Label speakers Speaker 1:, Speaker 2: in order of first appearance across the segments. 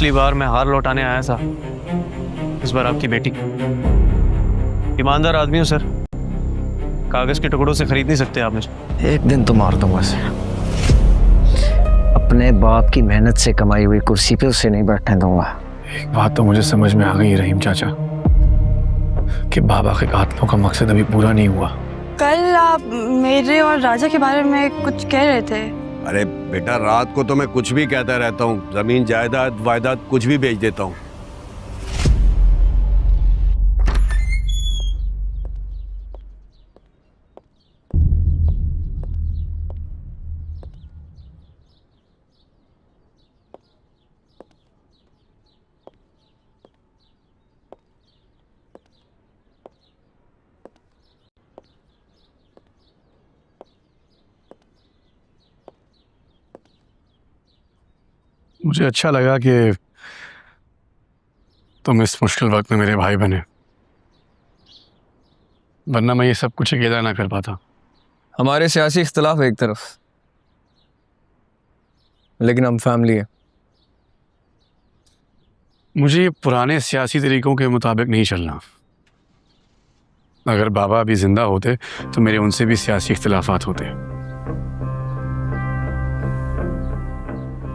Speaker 1: पिछली बार मैं हार लौटाने आया था, इस बार आपकी बेटी। ईमानदार आदमी हूँ सर, कागज के टुकड़ों से खरीद नहीं सकते आप मुझे।
Speaker 2: एक दिन तो मार दूंगा उसे। अपने बाप की मेहनत से कमाई हुई कुर्सी पे उसे नहीं बैठने दूंगा।
Speaker 3: एक बात तो मुझे समझ में आ गई रहीम चाचा, कि बाबा के कातलों का मकसद अभी पूरा नहीं हुआ।
Speaker 4: कल आप मेरे और राजा के बारे में कुछ कह रहे थे।
Speaker 5: अरे बेटा, रात को तो मैं कुछ भी कहता रहता हूँ, जमीन जायदाद वायदाद कुछ भी बेच देता हूँ।
Speaker 3: मुझे अच्छा लगा कि तुम इस मुश्किल वक्त में मेरे भाई बने, वरना मैं ये सब कुछ अकेला ना कर पाता।
Speaker 6: हमारे सियासी इख्तलाफ एक तरफ, लेकिन हम फैमिली है।
Speaker 3: मुझे ये पुराने सियासी तरीकों के मुताबिक नहीं चलना। अगर बाबा अभी जिंदा होते तो मेरे उनसे भी सियासी इख्तलाफात होते।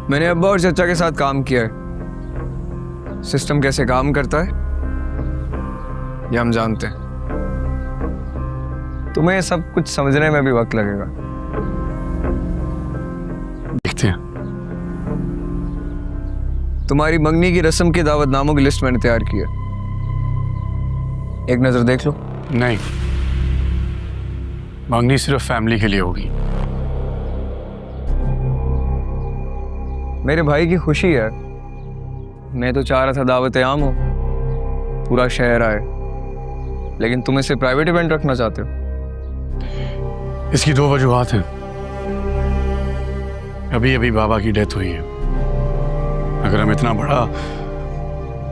Speaker 6: मैंने अब्बा और चचा के साथ काम किया है। सिस्टम कैसे काम करता है ये हम जानते हैं। तुम्हें ये सब कुछ समझने में भी वक्त लगेगा।
Speaker 3: देखते हैं।
Speaker 6: तुम्हारी मंगनी की रस्म की दावतनामों की लिस्ट मैंने तैयार की है, एक नजर देख लो।
Speaker 3: नहीं, मंगनी सिर्फ फैमिली के लिए होगी।
Speaker 6: मेरे भाई की खुशी है। मैं तो चाह रहा था दावत आम हो, पूरा शहर आए, लेकिन तुम इसे प्राइवेट इवेंट रखना चाहते हो।
Speaker 3: इसकी दो वजूहात हैं। अभी अभी बाबा की डेथ हुई है। अगर हम इतना बड़ा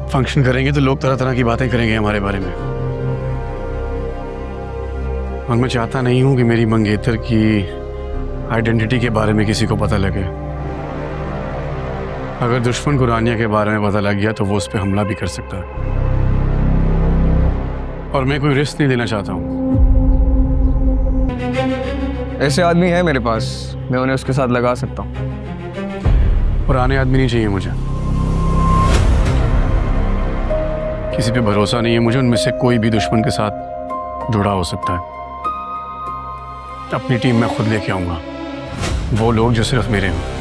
Speaker 3: फंक्शन करेंगे तो लोग तरह तरह की बातें करेंगे हमारे बारे में, और मैं चाहता नहीं हूं कि मेरी मंगेतर की आइडेंटिटी के बारे में किसी को पता लगे। अगर दुश्मन को रानिया के बारे में पता लग गया तो वो उस पर हमला भी कर सकता है, और मैं कोई रिस्क नहीं लेना चाहता हूँ।
Speaker 6: ऐसे आदमी है मेरे पास, मैं उन्हें उसके साथ लगा सकता हूँ।
Speaker 3: पुराने आदमी नहीं चाहिए मुझे, किसी पे भरोसा नहीं है मुझे। उनमें से कोई भी दुश्मन के साथ जुड़ा हो सकता है। अपनी टीम मैं खुद लेके आऊंगा, वो लोग जो सिर्फ मेरे हों।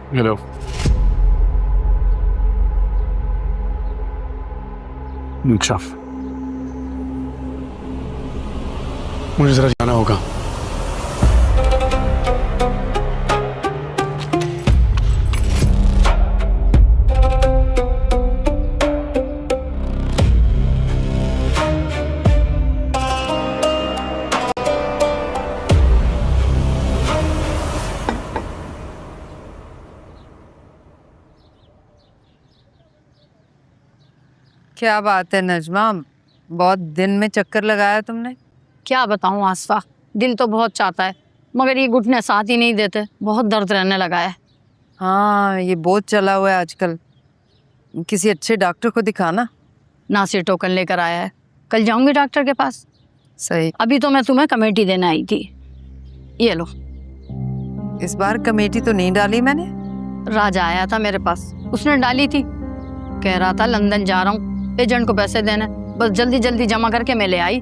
Speaker 3: हेलो, अच्छा, मुझे जरा जाना होगा।
Speaker 7: क्या बात है नजमा, बहुत दिन में चक्कर लगाया तुमने।
Speaker 8: क्या बताऊं आसफा, दिल तो बहुत चाहता है मगर ये घुटने साथ ही नहीं देते, बहुत दर्द रहने लगा है।
Speaker 7: हाँ, ये बहुत चला हुआ है आजकल। किसी अच्छे डॉक्टर को दिखाना।
Speaker 8: नासिर टोकन लेकर आया है, कल जाऊंगी डॉक्टर के पास।
Speaker 7: सही।
Speaker 8: अभी तो मैं तुम्हें कमेटी देने आई थी, ये लो।
Speaker 7: इस बार कमेटी तो नहीं डाली मैंने।
Speaker 8: राजा आया था मेरे पास, उसने डाली थी। कह रहा था लंदन जा रहा हूँ, एजेंट को पैसे देने, बस जल्दी जल्दी जमा करके मैं ले आई।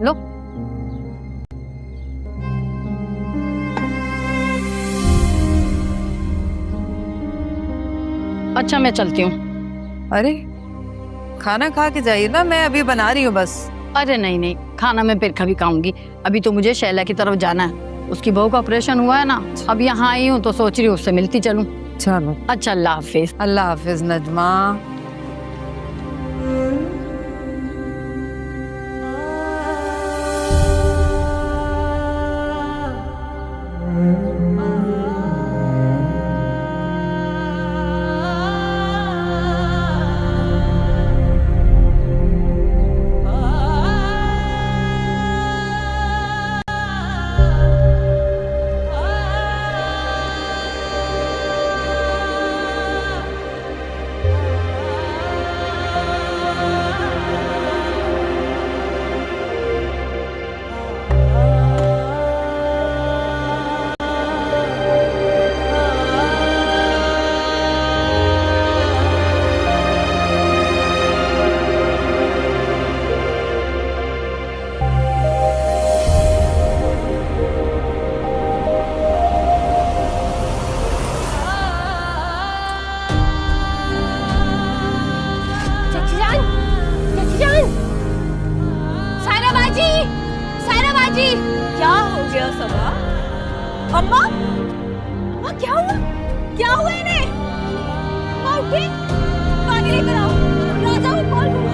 Speaker 8: लो। अच्छा मैं चलती हूँ।
Speaker 7: अरे खाना खा के जाइए ना, मैं अभी बना रही हूँ बस।
Speaker 8: अरे नहीं नहीं, खाना मैं फिर कभी खाऊंगी। अभी तो मुझे शैला की तरफ जाना है, उसकी बहू का ऑपरेशन हुआ है ना। अब यहाँ आई हूँ तो सोच रही हूँ उससे मिलती चलूँ।
Speaker 7: चलो।
Speaker 8: अच्छा, अल्लाह हाफिज।
Speaker 7: अल्लाह हाफिज नजमा।
Speaker 4: जी क्या हो गया सबा? अम्मा अम्मा क्या हुआ? क्या हुआ इन्हें? अम्मा उठी, पानी लेकर आओ, राजा को कॉल करो।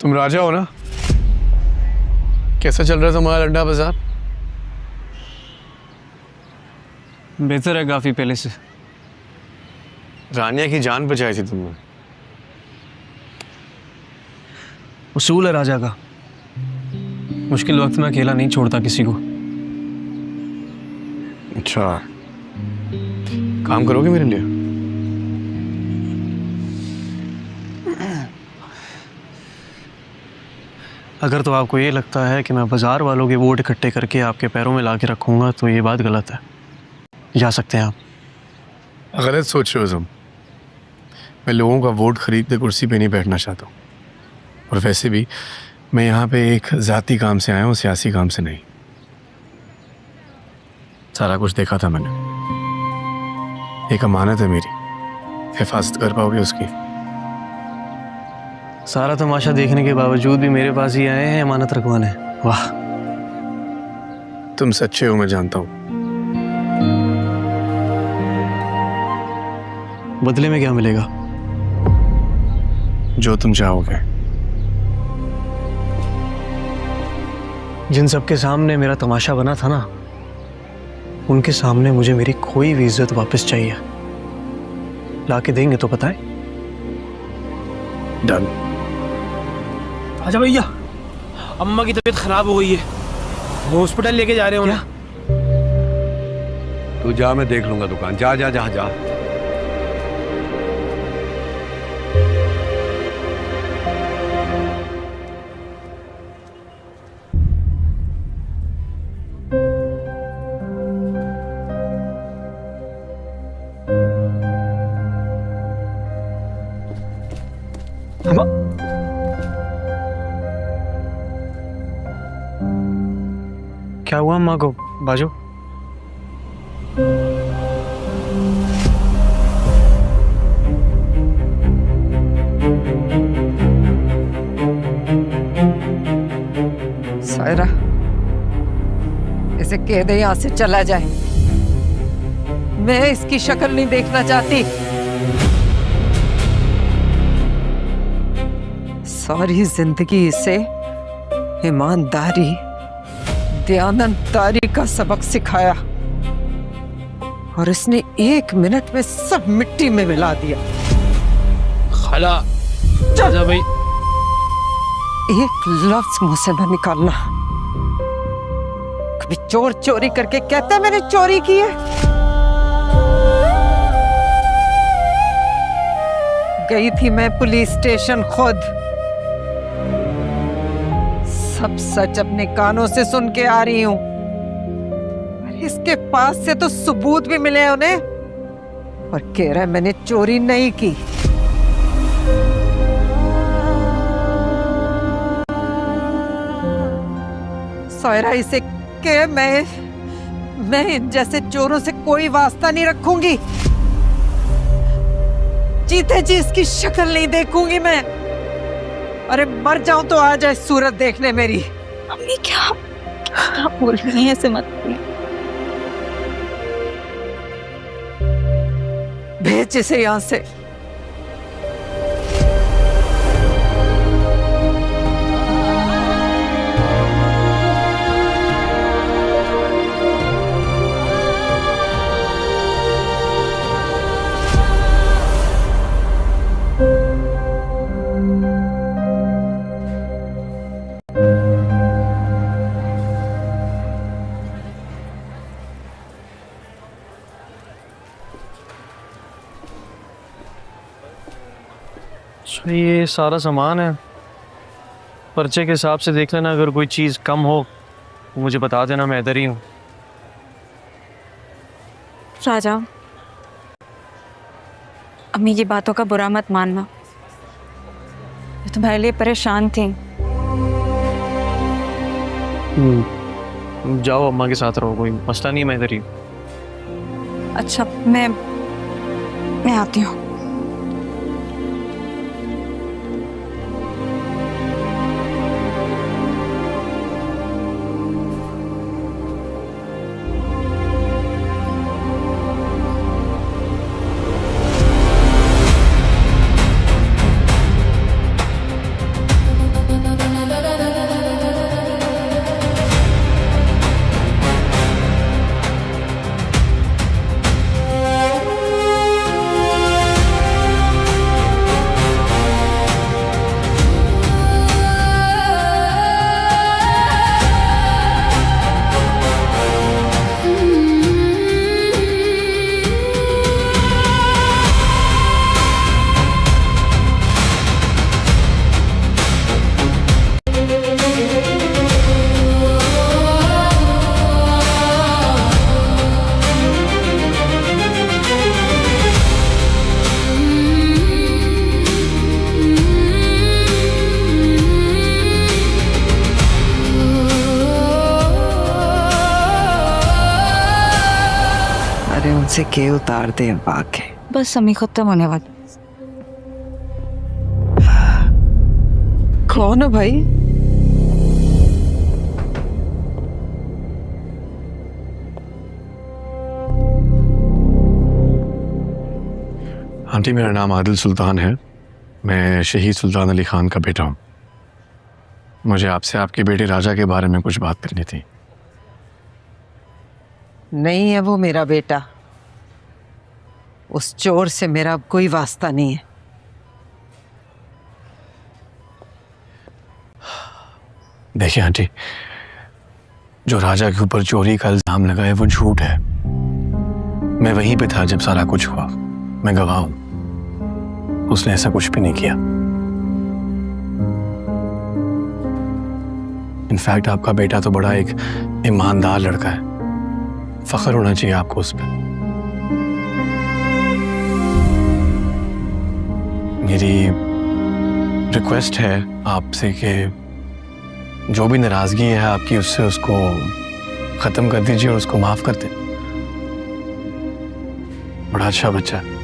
Speaker 3: तुम राजा हो ना? कैसा चल रहा है तुम्हारा लड्डा बाजार?
Speaker 1: बेहतर है काफ़ी पहले से।
Speaker 3: रानिया की जान बचाई थी तुमने।
Speaker 1: उसूल है राजा का, मुश्किल वक्त में अकेला नहीं छोड़ता किसी को।
Speaker 3: अच्छा, काम करोगे मेरे लिए?
Speaker 1: अगर तो आपको ये लगता है कि मैं बाजार वालों के वोट इकट्ठे करके आपके पैरों में ला के रखूँगा तो ये बात गलत है। जा सकते हैं आप।
Speaker 3: गलत सोच रहे हो तुम। मैं लोगों का वोट खरीद के कुर्सी पे नहीं बैठना चाहता हूँ। और वैसे भी मैं यहाँ पे एक ज़ाती काम से आया हूँ, सियासी काम से नहीं। सारा कुछ देखा था मैंने। एक अमानत है मेरी, हिफाजत कर पाओगे उसकी?
Speaker 1: सारा तमाशा देखने के बावजूद भी मेरे पास ही आए हैं अमानत रखवाने। वाह,
Speaker 3: तुम सच्चे हो, मैं जानता हूँ।
Speaker 1: बदले में क्या मिलेगा?
Speaker 3: जो तुम चाहोगे।
Speaker 1: जिन सबके सामने मेरा तमाशा बना था ना, उनके सामने मुझे मेरी खोई हुई इज्जत वापस चाहिए। लाके देंगे तो बताएं।
Speaker 3: डन।
Speaker 9: आजा भैया, अम्मा की तबीयत खराब हो गई है, हॉस्पिटल लेके जा रहे हो ना?
Speaker 5: तू जा, मैं देख लूंगा दुकान। जा जा जा जा।
Speaker 1: क्या हुआ अम्मा को? बाजू।
Speaker 7: सायरा, इसे कह दे यहाँ से चला जाए। मैं इसकी शक्ल नहीं देखना चाहती। सारी जिंदगी इसे ईमानदारी, दयानतदारी का सबक सिखाया और इसने 1 मिनट में सब मिट्टी में मिला दिया।
Speaker 9: खाला, आजा भाई।
Speaker 7: एक लफ्ज मुंह से न निकालना। कभी चोर चोरी करके कहता है मैंने चोरी की है। गई थी मैं पुलिस स्टेशन खुद। सब सच अपने कानों से सुन के आ रही हूं। इसके पास से तो सबूत भी मिले उन्हें, और कह रहा है मैंने चोरी नहीं की। सायरा, इसे के मैं इन जैसे चोरों से कोई वास्ता नहीं रखूंगी। जीते जी इसकी शक्ल नहीं देखूंगी मैं। अरे मर जाऊं तो आ जाए सूरत देखने मेरी।
Speaker 4: अम्मी क्या बोल रही है? ऐसे मत बोलिए।
Speaker 7: भेज इसे यहां से।
Speaker 1: ये सारा सामान है। पर्चे के हिसाब से देख लेना, अगर कोई चीज़ कम हो मुझे बता देना, मैं इधर ही हूँ।
Speaker 4: राजा, अम्मी की बातों का बुरा मत मानना। मैं तुम्हारे लिए परेशान थी।
Speaker 1: जाओ अम्मा के साथ रहो, कोई मसला नहीं, मैं इधर ही हूँ।
Speaker 4: अच्छा मैं आती हूँ।
Speaker 7: अरे उनसे के उतार दे आके।
Speaker 4: बस अम्मी खत्म होने वाली।
Speaker 7: कौन हो भाई?
Speaker 3: आंटी, मेरा नाम आदिल सुल्तान है। मैं शहीद सुल्तान अली खान का बेटा हूँ। मुझे आपसे आपके बेटे राजा के बारे में कुछ बात करनी थी।
Speaker 7: नहीं है वो मेरा बेटा। उस चोर से मेरा अब कोई वास्ता नहीं है।
Speaker 3: देखिए आंटी, जो राजा के ऊपर चोरी का इल्जाम लगा है वो झूठ है। मैं वहीं पे था जब सारा कुछ हुआ, मैं गवाह हूं। उसने ऐसा कुछ भी नहीं किया। इनफैक्ट आपका बेटा तो बड़ा एक ईमानदार लड़का है। फख्र होना चाहिए आपको उस पर। मेरी रिक्वेस्ट है आपसे कि जो भी नाराजगी है आपकी उससे उसको खत्म कर दीजिए और उसको माफ कर दें। बड़ा अच्छा बच्चा है।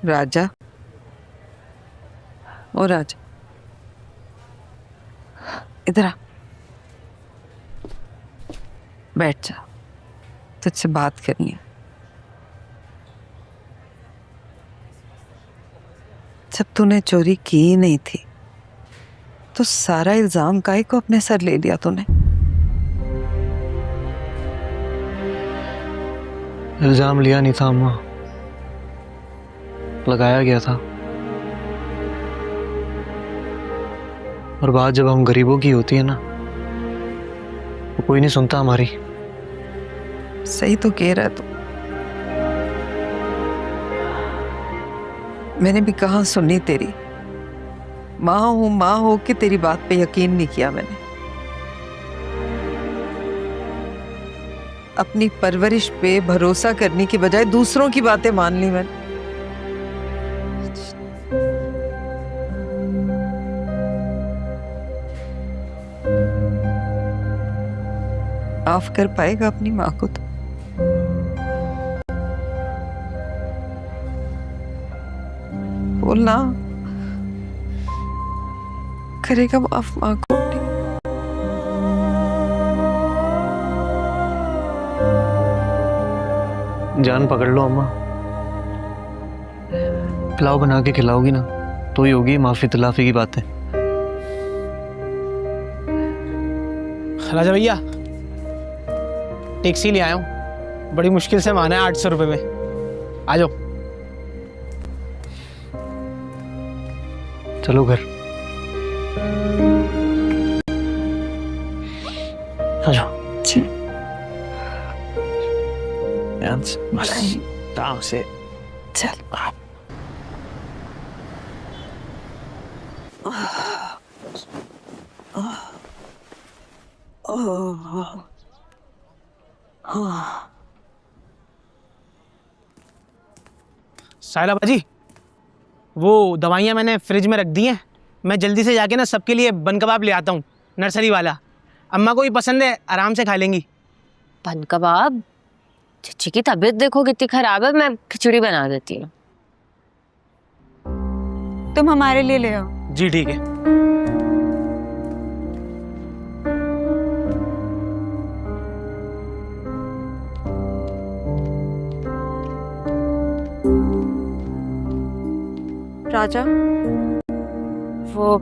Speaker 7: राजा, ओ राजा, इधर आ, बैठ जा, तुझसे बात करनी है। जब तूने चोरी की ही नहीं थी तो सारा इल्जाम काहे को अपने सर ले लिया तूने?
Speaker 1: इल्ज़ाम लिया नहीं था अम्मा, लगाया गया था। और बात जब हम गरीबों की होती है ना, तो कोई नहीं सुनता हमारी।
Speaker 7: सही तो कह रहा है तू। मैंने भी कहाँ सुनी तेरी। माँ हो कि तेरी बात पे यकीन नहीं किया मैंने। अपनी परवरिश पे भरोसा करने की बजाय दूसरों की बातें मान ली मैंने। माफ कर पाएगा अपनी माँ को तो? बोलना, करेगा माफ माँ को?
Speaker 1: जान पकड़ लो अम्मा, पुलाव बना के खिलाओगी ना तो ही होगी माफी तलाफी की बातें।
Speaker 9: राजा भैया, टैक्सी ले आया हूँ, बड़ी मुश्किल से माना है 800 रुपये में। आ जाओ।
Speaker 1: चलो घर। आ जाओ। बस आराम से
Speaker 7: चल।
Speaker 9: साहिला बाजी, वो दवाइयाँ मैंने फ्रिज में रख दी हैं। मैं जल्दी से जाके ना सबके लिए बन कबाब ले आता हूँ, नर्सरी वाला। अम्मा को भी पसंद है, आराम से खा लेंगी।
Speaker 10: बन कबाब? चची की तबीयत देखो कितनी खराब है, मैं खिचड़ी बना देती हूँ।
Speaker 4: तुम हमारे लिए ले आओ।
Speaker 9: जी ठीक है।
Speaker 4: राजा,
Speaker 10: वो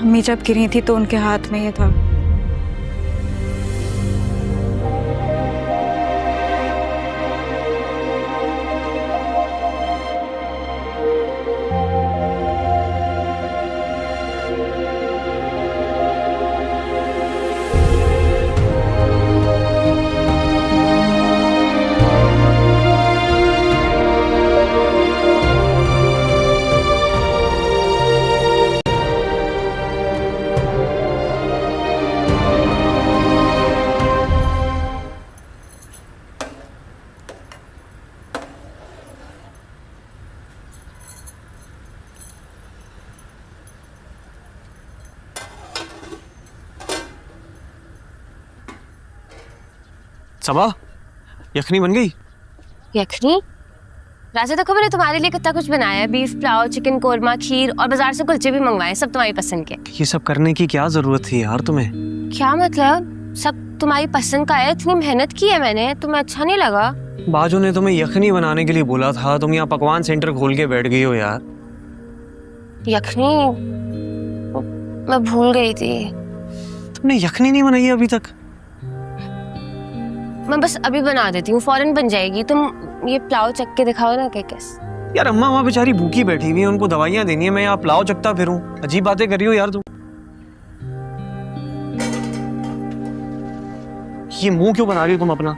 Speaker 4: अम्मी जब गिरी थी तो उनके हाथ में ये था।
Speaker 1: सबा, यखनी बन गई?
Speaker 10: यखनी? राजा, देखो मैंने तुम्हारे लिए कितना कुछ बनाया है। बीफ पुलाव, चिकन कोरमा, खीर और बाजार से कुलचे भी मंगवाए, सब तुम्हारी पसंद के।
Speaker 1: ये सब करने की क्या जरूरत थी यार तुम्हें?
Speaker 10: क्या मतलब? सब तुम्हारी पसंद का है, इतनी मेहनत की है मैंने, तुम्हें अच्छा नहीं लगा?
Speaker 1: बाजू ने तुम्हें यखनी बनाने के लिए बोला था, तुम यहाँ पकवान सेंटर खोल के बैठ गई हो यार।
Speaker 10: यखनी मैं भूल गई थी।
Speaker 1: तुमने यखनी नहीं बनाई अभी तक?
Speaker 10: मैं बस अभी बना देती हूँ, फौरन बन जाएगी। तुम ये पुलाव चख के दिखाओ ना कैस।
Speaker 1: यार अम्मा वहाँ बेचारी भूखी बैठी हुई है, उनको दवाइयाँ देनी है, मैं यहाँ पुलाव चखता फिरूं? अजीब बातें कर रही हो यार तुम। ये मुंह क्यों बना रही हो तुम अपना?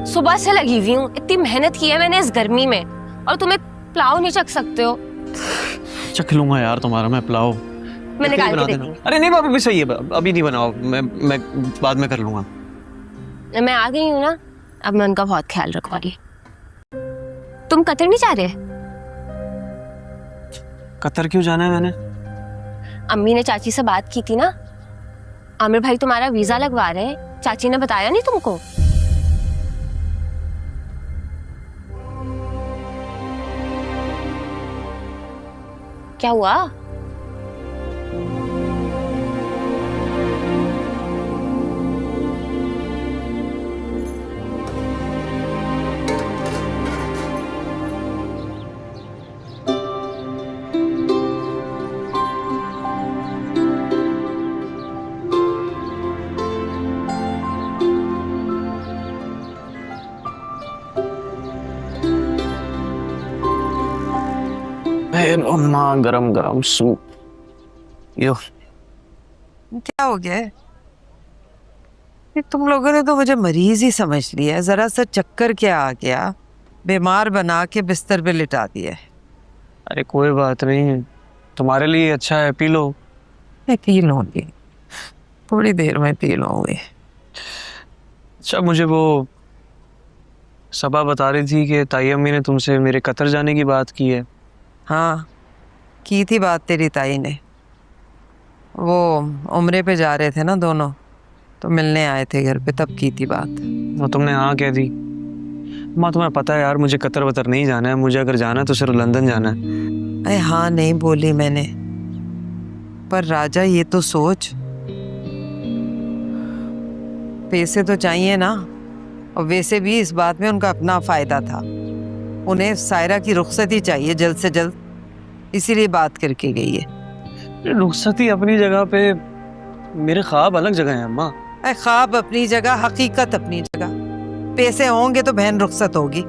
Speaker 10: सुबह से लगी हुई हूँ, इतनी मेहनत की है मैंने इस गर्मी में, और तुम एक पुलाव नहीं चख सकते हो?
Speaker 1: चख लूंगा यार तुम्हारा मैं पुलाव।
Speaker 10: मैं निकाल के देती हूँ।
Speaker 1: अरे नहीं बाबू, भी सही है, अभी नहीं बनाओ, मैं बाद में कर लूंगा।
Speaker 10: मैं आ गई हूँ ना, अब मैं उनका बहुत ख्याल रखूंगी। तुम कतर नहीं जा रहे?
Speaker 1: कतर क्यों जाना है मैंने?
Speaker 10: अम्मी ने चाची से बात की थी ना, आमिर भाई तुम्हारा वीजा लगवा रहे हैं। चाची ने बताया नहीं तुमको? क्या हुआ?
Speaker 2: अम्मा गरम गरम सूप। यो
Speaker 7: क्या हो गया है? तुम लोगों ने तो मुझे मरीज ही समझ लिया है। जरा सा चक्कर क्या आ गया, बीमार बना के बिस्तर पे लिटा दिया।
Speaker 1: अरे कोई बात नहीं, तुम्हारे लिए अच्छा है, पी लो।
Speaker 7: मैं पी लूंगी, थोड़ी देर में पी लूंगी।
Speaker 1: अच्छा, मुझे वो सबा बता रही थी कि ताई अम्मी ने तुमसे मेरे कतर जाने की बात की है।
Speaker 7: हाँ, की थी बात तेरी ताई ने। वो उम्रे पे जा रहे थे ना दोनों, तो मिलने आए थे घर पे, तब की थी बात।
Speaker 1: वो तुमने हाँ कह दी? माँ तुम्हें पता है यार, मुझे कतर वतर नहीं जाना है, मुझे अगर जाना है तो सिर्फ लंदन जाना है।
Speaker 7: अरे हाँ नहीं बोली मैंने, पर राजा ये तो सोच, पैसे तो चाहिए ना, और वैसे भी इस बात में उनका अपना फायदा था। उन्हें सायरा की रुखसती चाहिए जल्द से जल्द। इसीलिए बात करके गई है।
Speaker 1: रुखसती अपनी जगह पे, मेरे ख्वाब अलग जगह हैं अम्मा।
Speaker 7: अरे ख्वाब अपनी जगह, हकीकत अपनी जगह। पैसे होंगे तो बहन रुखसत होगी।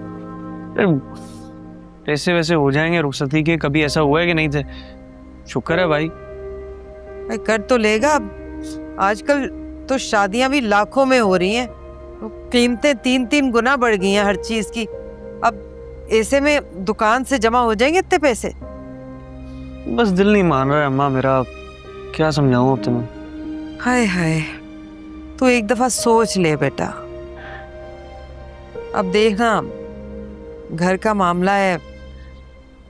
Speaker 1: पैसे वैसे हो जाएंगे रुखसती के, कभी ऐसा हुआ है कि नहीं थे? शुक्र है भाई।
Speaker 7: अरे कर तो लेगा। आजकल तो शादियां भी लाखों में हो रही हैं, कीमतें 3-3 गुना बढ़ गई हैं हर चीज की। अब ऐसे में दुकान से जमा हो जाएंगे इतने पैसे?
Speaker 1: बस दिल नहीं मान रहा है अम्मा मेरा, क्या समझाऊं अब तुम्हें।
Speaker 7: हाय हाय, तू एक दफा सोच ले बेटा। अब देखना, घर का मामला है,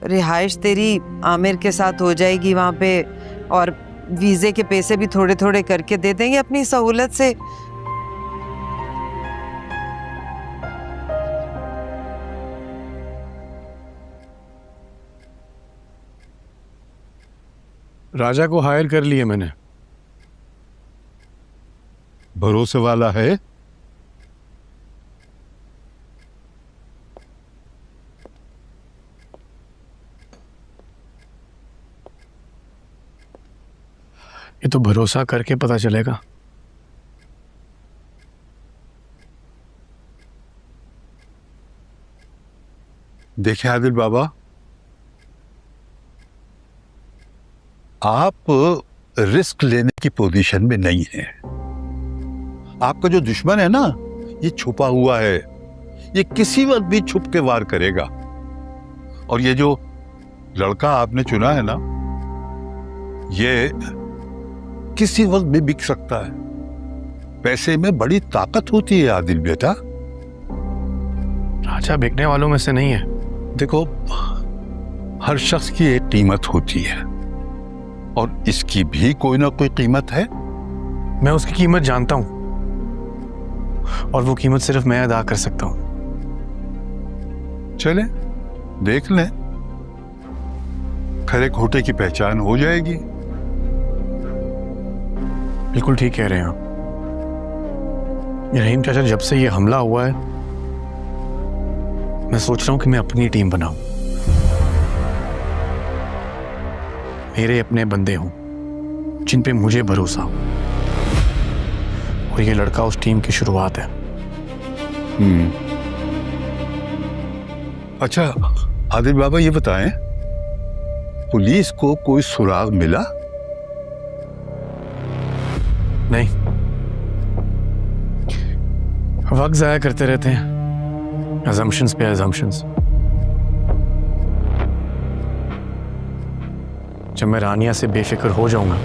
Speaker 7: रिहाइश तेरी आमिर के साथ हो जाएगी वहां पे, और वीजे के पैसे भी थोड़े थोड़े करके दे देंगे अपनी सहूलत से।
Speaker 5: राजा को हायर कर लिए मैंने।
Speaker 11: भरोसे वाला है?
Speaker 3: ये तो भरोसा करके पता चलेगा।
Speaker 11: देखिए आदिल बाबा, आप रिस्क लेने की पोजीशन में नहीं हैं। आपका जो दुश्मन है ना, ये छुपा हुआ है, ये किसी वक्त भी छुप के वार करेगा। और ये जो लड़का आपने चुना है ना, ये किसी वक्त भी बिक सकता है। पैसे में बड़ी ताकत होती है आदिल बेटा।
Speaker 3: राजा बिकने वालों में से नहीं है।
Speaker 11: देखो, हर शख्स की एक कीमत होती है, और इसकी भी कोई ना कोई कीमत है।
Speaker 3: मैं उसकी कीमत जानता हूं, और वो कीमत सिर्फ मैं अदा कर सकता हूं।
Speaker 11: चले देख लें, खरे खोटे की पहचान हो जाएगी।
Speaker 3: बिल्कुल ठीक कह रहे हैं आप। ये रहीम चाचा, जब से ये हमला हुआ है, मैं सोच रहा हूं कि मैं अपनी टीम बनाऊं, मेरे अपने बंदे हों जिन पे मुझे भरोसा हो, और ये लड़का उस टीम की शुरुआत है।
Speaker 11: अच्छा आदिल बाबा, ये बताएं, पुलिस को कोई सुराग मिला?
Speaker 3: नहीं, वक्त जाया करते रहते हैं, अजम्पशंस पे अजम्पशंस। जब मैं रानिया से बेफिक्र हो जाऊंगा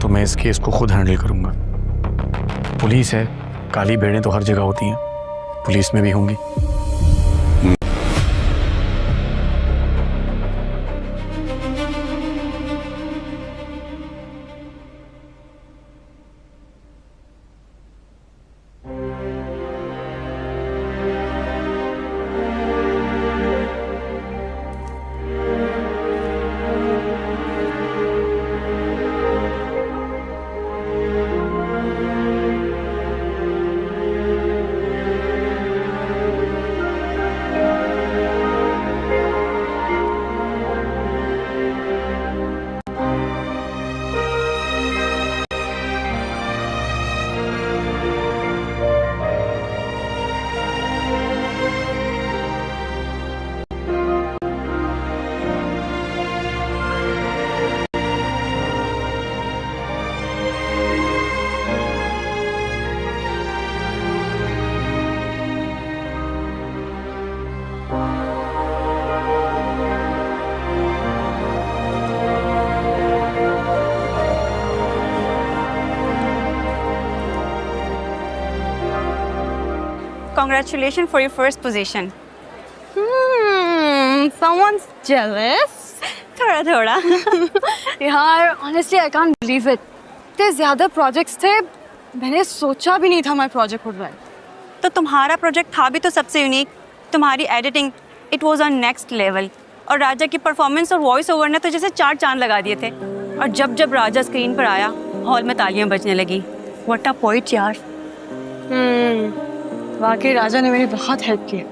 Speaker 3: तो मैं इस केस को खुद हैंडल करूंगा। पुलिस है, काली भेड़ें तो हर जगह होती हैं, पुलिस में भी होंगी।
Speaker 4: Congratulations for your first position.
Speaker 8: Someone's jealous.
Speaker 4: थोड़ा थोड़ा।
Speaker 8: यार, honestly I can't believe it. इतने ज़्यादा प्रोजेक्ट्स थे, मैंने सोचा भी नहीं था मैं प्रोजेक्ट उठ रहा है।
Speaker 4: तो तुम्हारा प्रोजेक्ट था भी तो सबसे यूनिक। तुम्हारी editing, it was on next level. और राजा की परफॉर्मेंस और वॉइस ओवर ने तो जैसे 4 चांद लगा दिए थे। और जब जब राजा स्क्रीन पर आया, हॉल में तालियां बजने लगी। व्हाट अ पोएट यार।
Speaker 8: वाकई राजा ने मेरी बहुत हेल्प की।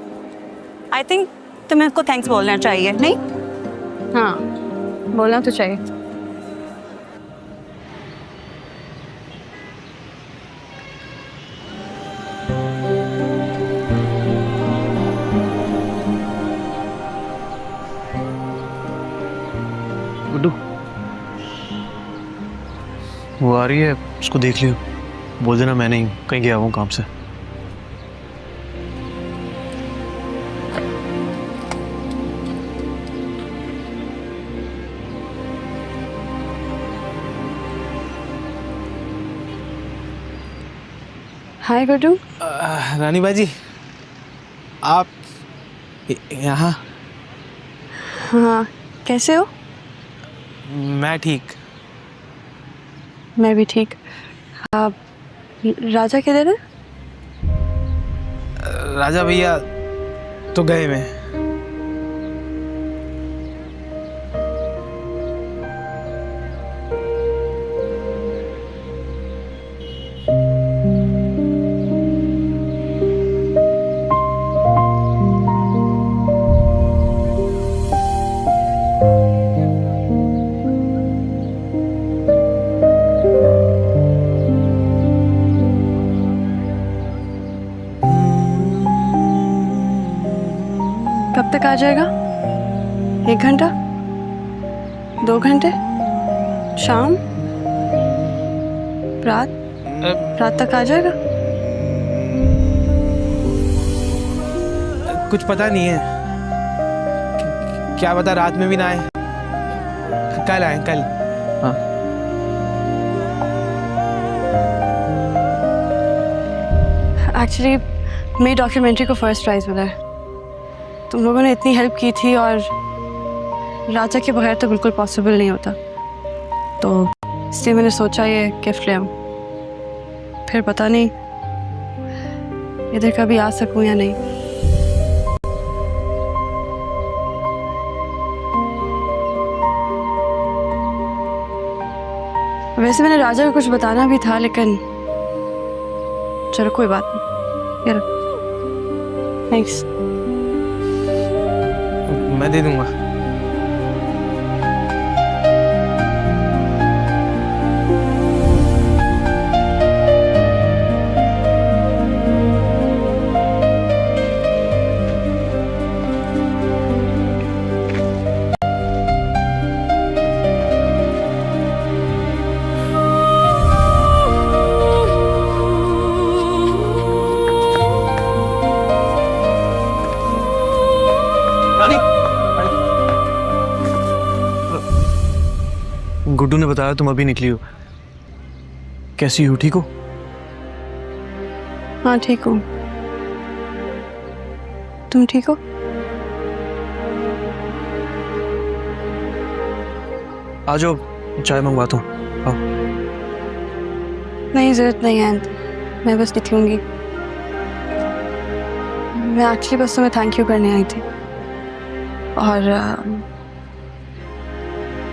Speaker 4: आई थिंक तुम्हें उसको थैंक्स बोलना चाहिए, नहीं?
Speaker 8: हाँ, बोलना तो चाहिए।
Speaker 1: गुड्डू, वो आ रही है, उसको देख लियो। बोल देना मैं नहीं, कहीं गया हूँ काम से।
Speaker 4: हाय गुड्डू।
Speaker 9: रानी बाजी, आप यहाँ?
Speaker 4: हाँ, कैसे हो?
Speaker 9: मैं ठीक।
Speaker 4: मैं भी ठीक। आप राजा किधर है?
Speaker 9: राजा भैया तो गए में।
Speaker 4: कब तक आ जाएगा? 1 घंटा? 2 घंटे? शाम? रात तक आ जाएगा?
Speaker 9: कुछ पता नहीं है, क्या पता रात में भी ना आए। कल आए, कल। हाँ।
Speaker 4: एक्चुअली मेरी डॉक्यूमेंट्री को फर्स्ट प्राइज मिला है। तुम लोगों ने इतनी हेल्प की थी और राजा के बगैर तो बिल्कुल पॉसिबल नहीं होता, तो इसलिए मैंने सोचा ये गिफ्ट ले आऊं। फिर पता नहीं इधर कभी आ सकूं या नहीं। वैसे मैंने राजा को कुछ बताना भी था, लेकिन चलो कोई बात नहीं। यार थैंक्स।
Speaker 9: मैं दे दूंगा।
Speaker 1: गुड्डू ने बताया तुम अभी निकली हो। कैसी हो, ठीक हो?
Speaker 4: हाँ ठीक हूँ। तुम ठीक हो?
Speaker 1: आ जाओ, चाय मंगवाता हूँ। आओ।
Speaker 4: नहीं, जरूरत नहीं है, मैं बस निकलूंगी। मैं एक्चुअली बस तुम्हें थैंक यू करने आई थी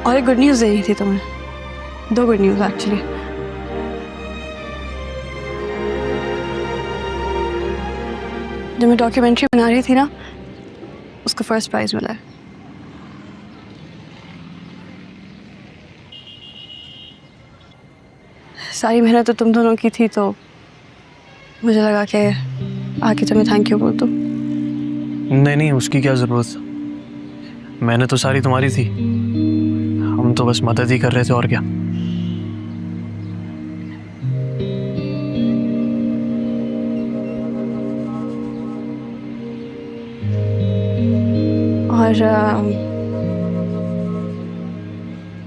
Speaker 4: और एक गुड न्यूज़ देनी थी तुम्हें। 2 गुड न्यूज़ एक्चुअली। जो मैं डॉक्यूमेंट्री बना रही थी ना, उसको फर्स्ट प्राइज मिला है। सारी मेहनत तो तुम दोनों की थी, तो मुझे लगा कि आके तुम्हें थैंक यू बोल दूं।
Speaker 1: नहीं, उसकी क्या जरूरत। मेहनत तो सारी तुम्हारी थी, हम तो बस मदद ही कर रहे थे, और क्या।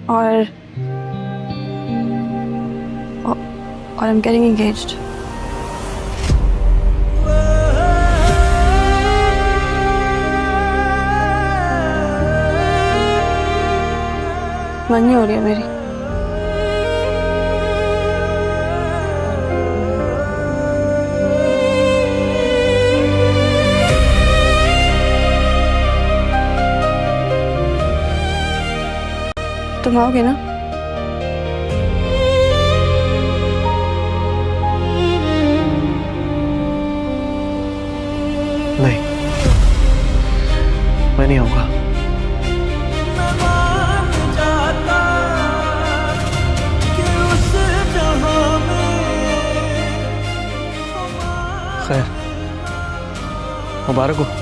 Speaker 1: और I'm getting engaged. मन नहीं हो रही है मेरी। तुम आओगे ना? नहीं, मैं नहीं आऊंगा। खैर, मुबारक हो।